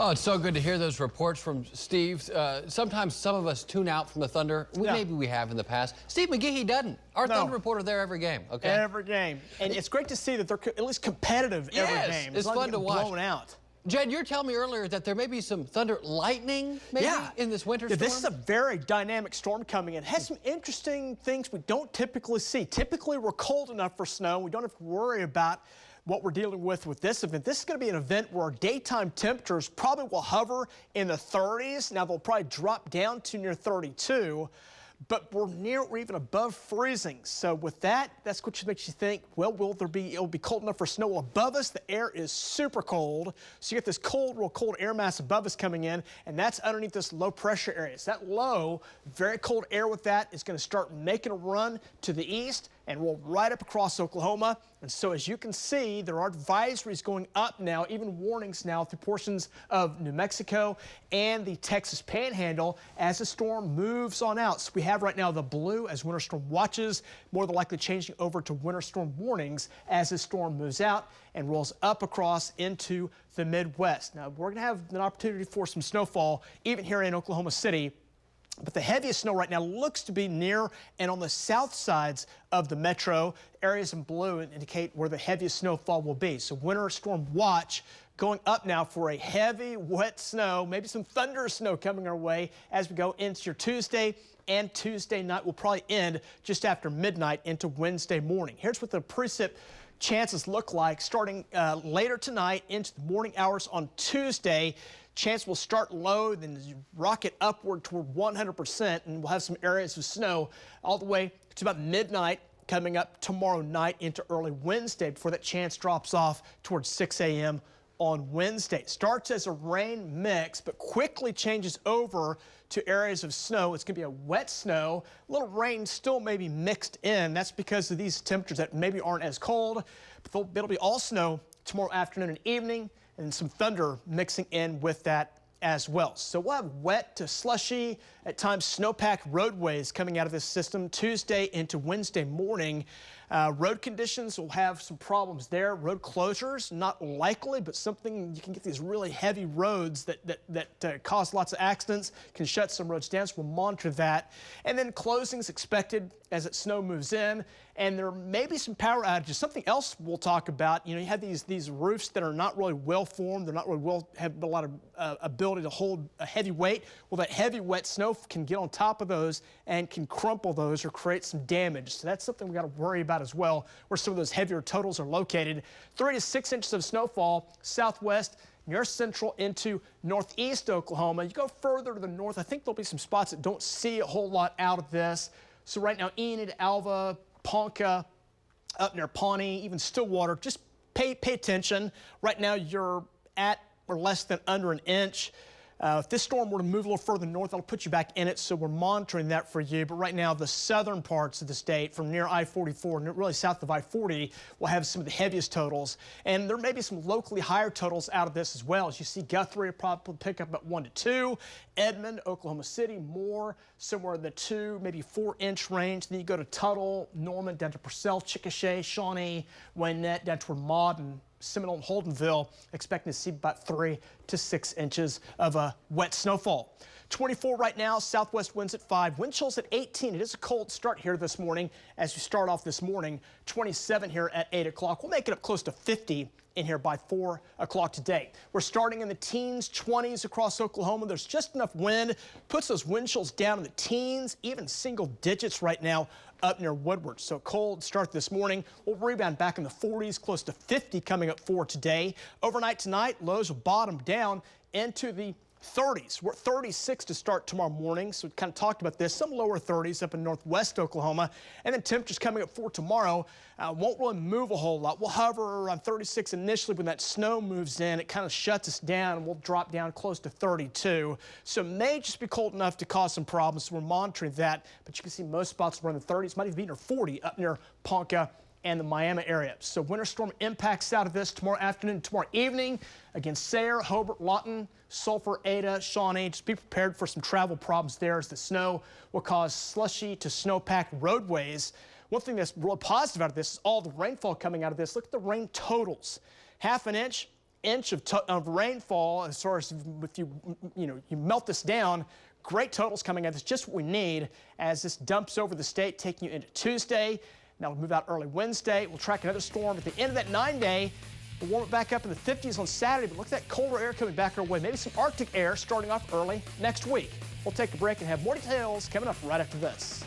Oh, it's so good to hear those reports from Steve. Sometimes some of us tune out from the Thunder. Maybe we have in the past. Steve McGehee doesn't. Our Thunder reporter there every game. Okay. Every game. And it's great to see that they're at least competitive every game. It's fun to watch. Blown out. Jed, you're telling me earlier that there may be some thunder lightning maybe in this winter storm? This is a very dynamic storm coming in. It has some interesting things we don't typically see. Typically, we're cold enough for snow. We don't have to worry about what we're dealing with this event. This is going to be an event where daytime temperatures probably will hover in the 30s. Now, they'll probably drop down to near 32. But we're near or even above freezing. So with that, that's what makes you think, well, it'll be cold enough for snow. Well, above us, the air is super cold. So you get this real cold air mass above us coming in, and that's underneath this low pressure area. So that low, very cold air with that is going to start making a run to the east and roll right up across Oklahoma. And so as you can see, there are advisories going up now, even warnings now through portions of New Mexico and the Texas Panhandle as the storm moves on out. So we have right now the blue as winter storm watches, more than likely changing over to winter storm warnings as the storm moves out and rolls up across into the Midwest. Now we're going to have an opportunity for some snowfall even here in Oklahoma City. But the heaviest snow right now looks to be near and on the south sides of the metro. Areas in blue indicate where the heaviest snowfall will be. So winter storm watch going up now for a heavy, wet snow, maybe some thunder snow coming our way as we go into your Tuesday. And Tuesday night will probably end just after midnight into Wednesday morning. Here's what the precip chances look like starting later tonight into the morning hours on Tuesday. Chance will start low, then rocket upward toward 100%, and we'll have some areas of snow all the way to about midnight coming up tomorrow night into early Wednesday before that chance drops off towards 6 a.m. on Wednesday. Starts as a rain mix, but quickly changes over to areas of snow. It's going to be a wet snow. A little rain still may be mixed in. That's because of these temperatures that maybe aren't as cold. But it'll be all snow tomorrow afternoon and evening, and some thunder mixing in with that as well. So we'll have wet to slushy, at times snowpacked roadways coming out of this system Tuesday into Wednesday morning. Road conditions will have some problems there. Road closures, not likely, but something you can get these really heavy roads that cause lots of accidents, can shut some roads down, so we'll monitor that. And then closings expected as that snow moves in. And there may be some power outages. Something else we'll talk about, you have these roofs that are not really well formed. They're not really have a lot of ability to hold a heavy weight. Well, that heavy wet snow can get on top of those and can crumple those or create some damage. So that's something we got to worry about as well, where some of those heavier totals are located. 3 to 6 inches of snowfall southwest, near central into northeast Oklahoma. You go further to the north, I think there'll be some spots that don't see a whole lot out of this. So right now, Enid, Alva, Ponca, up near Pawnee, even Stillwater, just pay attention. Right now, you're at or less than under an inch. If this storm were to move a little further north, that'll put you back in it, so we're monitoring that for you. But right now, the southern parts of the state, from near I-44, really south of I-40, will have some of the heaviest totals. And there may be some locally higher totals out of this as well. As you see, Guthrie will probably pick up about 1 to 2. Edmond, Oklahoma City, more somewhere in the 2, maybe 4-inch range. Then you go to Tuttle, Norman, down to Purcell, Chickasha, Shawnee, Wynette, down toward Maud and Seminole and Holdenville, expecting to see about 3 to 6 inches of a wet snowfall. 24 right now, southwest winds at 5, wind chills at 18. It is a cold start here this morning as you start off this morning. 27 here at 8 o'clock. We'll make it up close to 50 in here by 4 o'clock today. We're starting in the teens, 20s across Oklahoma. There's just enough wind, puts those wind chills down in the teens, even single digits right now up near Woodward. So cold start this morning. We'll rebound back in the 40s, close to 50 coming up for today. Overnight tonight, lows will bottom down into the 30s. We're at 36 to start tomorrow morning, so we kind of talked about this. Some lower 30s up in northwest Oklahoma, and then temperatures coming up for tomorrow won't really move a whole lot. We'll hover around 36 initially. When that snow moves in, it kind of shuts us down, and we'll drop down close to 32. So it may just be cold enough to cause some problems, so we're monitoring that. But you can see most spots around the 30s, might even be near 40 up near Ponca and the Miami area. So winter storm impacts out of this tomorrow afternoon, tomorrow evening. Again, Sayre, Hobart, Lawton, Sulphur, Ada, Shawnee. Just be prepared for some travel problems there as the snow will cause slushy to snow-packed roadways. One thing that's real positive out of this is all the rainfall coming out of this. Look at the rain totals. 1/2 inch inch of rainfall. As far as if you melt this down, great totals coming in. That's just what we need as this dumps over the state, taking you into Tuesday. Now we'll move out early Wednesday. We'll track another storm at the end of that 9-day. We'll warm it back up in the 50s on Saturday, but look at that colder air coming back our way. Maybe some Arctic air starting off early next week. We'll take a break and have more details coming up right after this.